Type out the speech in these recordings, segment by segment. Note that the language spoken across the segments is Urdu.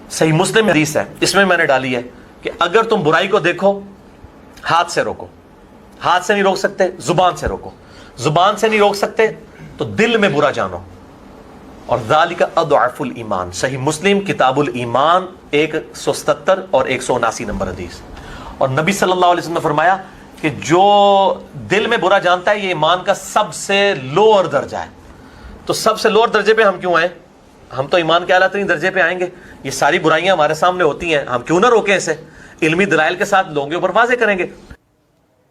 صحیح مسلم حدیث ہے، اس میں نے ڈالی ہے کہ اگر تم برائی کو دیکھو ہاتھ سے روکو، ہاتھ سے نہیں روک سکتے زبان سے روکو، زبان سے نہیں روک سکتے تو دل میں برا جانو، اور ذالک اضعف الایمان، صحیح مسلم کتاب الایمان 177 اور 179 نمبر حدیث۔ اور نبی صلی اللہ علیہ وسلم نے فرمایا کہ جو دل میں برا جانتا ہے یہ ایمان کا سب سے لوور درجہ ہے۔ تو سب سے لوور درجے پہ ہم کیوں آئیں؟ ہم تو ایمان کے اعلیٰ ترین درجے پہ آئیں گے۔ یہ ساری برائیاں ہمارے سامنے ہوتی ہیں، ہم کیوں نہ روکیں اسے؟ علمی دلائل کے ساتھ لوگوں کے اوپر واضح کریں گے۔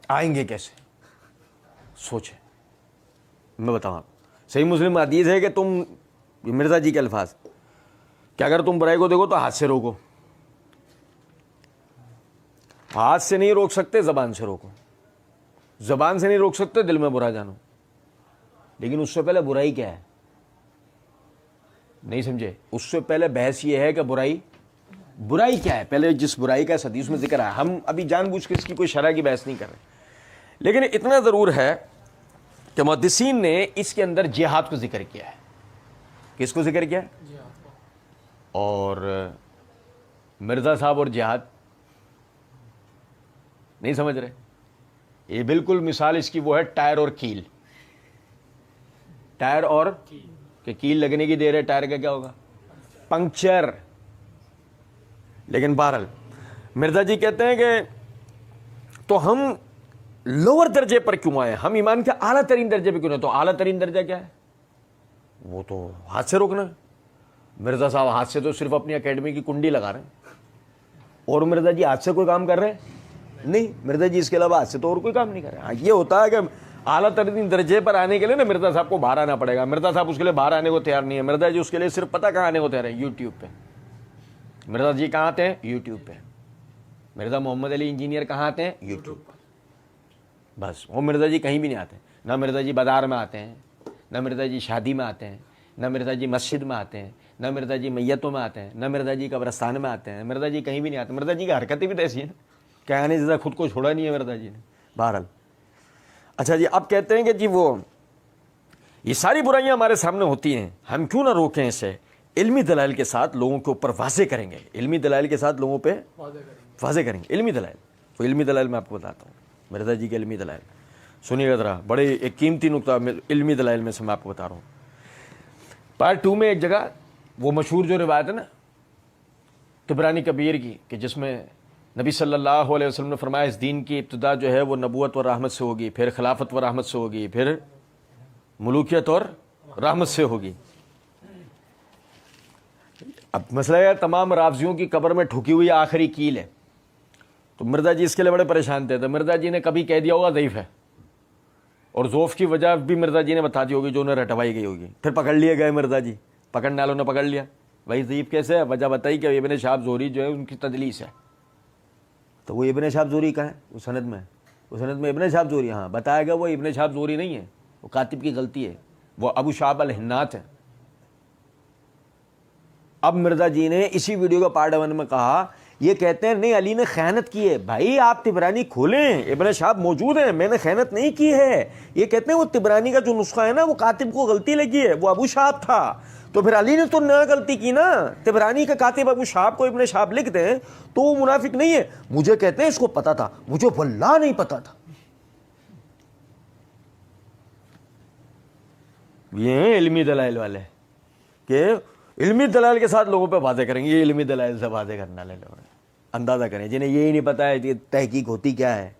آئیں گے کیسے؟ سوچیں، میں بتاؤں آپ، صحیح مسلم حدیث ہے کہ تم، مرزا جی کے الفاظ، کہ اگر تم برائی کو دیکھو تو ہاتھ سے روکو، ہاتھ سے نہیں روک سکتے زبان سے روکو، زبان سے نہیں روک سکتے دل میں برا جانو۔ لیکن اس سے پہلے برائی کیا ہے؟ نہیں سمجھے؟ اس سے پہلے بحث یہ ہے کہ برائی کیا ہے؟ پہلے جس برائی کا اس حدیث میں ذکر ہے، ہم ابھی جان بوجھ کے اس کی کوئی شرح کی بحث نہیں کر رہے، لیکن اتنا ضرور ہے کہ محدثین نے اس کے اندر جہاد کو ذکر کیا ہے۔ کس کو ذکر کیا ہے؟ اور مرزا صاحب اور جہاد نہیں سمجھ رہے؟ یہ بالکل مثال اس کی وہ ہے ٹائر اور کیل، ٹائر اور کہ کیل لگنے کی دیر ہے، ٹائر کا کیا ہوگا؟ پنکچر۔ لیکن بہرحال مرزا جی کہتے ہیں کہ تو ہم لوور درجے پر کیوں آئے، ہم ایمان کے اعلیٰ ترین درجے پہ کیوں نہیں؟ تو اعلیٰ ترین درجہ کیا ہے؟ وہ تو ہاتھ سے روکنا ہے۔ مرزا صاحب ہاتھ سے تو صرف اپنی اکیڈمی کی کنڈی لگا رہے ہیں، اور مرزا جی ہاتھ سے کوئی کام کر رہے ہیں؟ نہیں، مرزا جی اس کے علاوہ ہاتھ سے تو اور کوئی کام نہیں کر رہے ہیں۔ یہ ہوتا ہے کہ اعلیٰ ترین درجے پر آنے کے لیے نا مرزا صاحب کو باہر آنا پڑے گا، مرزا صاحب اس کے لیے باہر آنے کو تیار نہیں ہے۔ مرزا جی اس کے لیے صرف پتہ کہاں آنے کو تیار ہے؟ یوٹیوب پہ۔ مرزا جی کہاں آتے ہیں؟ یوٹیوب پہ۔ مرزا محمد علی انجینئر کہاں آتے ہیں؟ یوٹیوب پہ۔ بس وہ مرزا جی کہیں بھی نہیں آتے، نہ مرزا جی بازار میں آتے ہیں، نہ مرزا جی شادی میں آتے ہیں، نہ مرزا جی مسجد میں آتے ہیں، نہ مرزا جی میتوں میں آتے ہیں، نہ مرزا جی قبرستان میں آتے ہیں، مرزا جی کہیں بھی نہیں آتے۔ مرزا جی کی حرکتیں بھی تو ایسی ہیں، کہنے جیسا خود کو چھوڑا نہیں ہے مرزا جی نے۔ بہرحال اچھا جی، اب کہتے ہیں کہ جی وہ یہ ساری برائیاں ہمارے سامنے ہوتی ہیں، ہم کیوں نہ روکیں اسے؟ علمی دلائل کے ساتھ لوگوں کے اوپر واضح کریں گے، علمی دلائل کے ساتھ لوگوں پہ واضح کریں گے۔ علمی دلائل، وہ علمی دلائل میں آپ کو بتاتا ہوں، مرزا جی کے علمی دلائل سنیے گا ذرا، بڑے ایک قیمتی نقطہ علمی دلائل میں سے میں آپ کو بتا رہا ہوں۔ پارٹ 2 میں ایک جگہ وہ مشہور جو روایت ہے نا طبرانی کبیر کی، کہ جس میں نبی صلی اللہ علیہ وسلم نے فرمایا اس دین کی ابتدا جو ہے وہ نبوت و رحمت سے ہوگی، پھر خلافت و رحمت سے ہوگی، پھر ملوکیت اور رحمت سے ہوگی۔ اب مسئلہ ہے تمام رافضیوں کی قبر میں ٹھکی ہوئی آخری کیل ہے، تو مرزا جی اس کے لیے بڑے پریشان تھے، تو مرزا جی نے کبھی کہہ دیا ہوگا ضعیف ہے، اور ضعف کی وجہ بھی مرزا جی نے بتا دی ہوگی جو انہیں رٹوائی گئی ہوگی، پھر پکڑ لیے گئے مرزا جی، پکڑنے والوں نے پکڑ لیا، بھائی ضعیف کیسے ہے؟ وجہ بتائی کہ ابن شہاب زہری جو ہے ان کی تدلیس ہے۔ تو وہ ابن شہاب زہری کا ہے اس سند میں، اس سند میں ابن شہاب زہری، ہاں بتایا گیا وہ ابن شہاب زہری نہیں ہے، وہ کاتب کی غلطی ہے، وہ ابو شہاب الحنات ہے۔ اب مرزا جی نے اسی ویڈیو کا پارٹ 1 میں کہا، یہ کہتے ہیں نہیں علی نے خیانت کی ہے۔ بھائی آپ طبرانی کھولیں، ابن شہاب موجود ہیں، میں نے خیانت نہیں کی ہے۔ یہ کہتے ہیں وہ طبرانی کا جو نسخہ ہے نا وہ کاتب کو غلطی لگی ہے، وہ ابو شہاب تھا، تو پھر علی نے تو نہ غلطی کی نا۔ طبرانی کا کاتب ابو شہاب کو ابن شہاب لکھ دیں تو وہ منافق نہیں ہے۔ مجھے کہتے ہیں اس کو پتا تھا، مجھے واللہ نہیں پتا تھا۔ یہ ہیں علمی دلائل والے کہ علمی دلائل کے ساتھ لوگوں پہ واضح کریں گے، یہ علمی دلائل سے واضح کرنے والے لوگ ہیں۔ اندازہ کریں جنہیں یہی نہیں پتا ہے کہ تحقیق ہوتی کیا ہے۔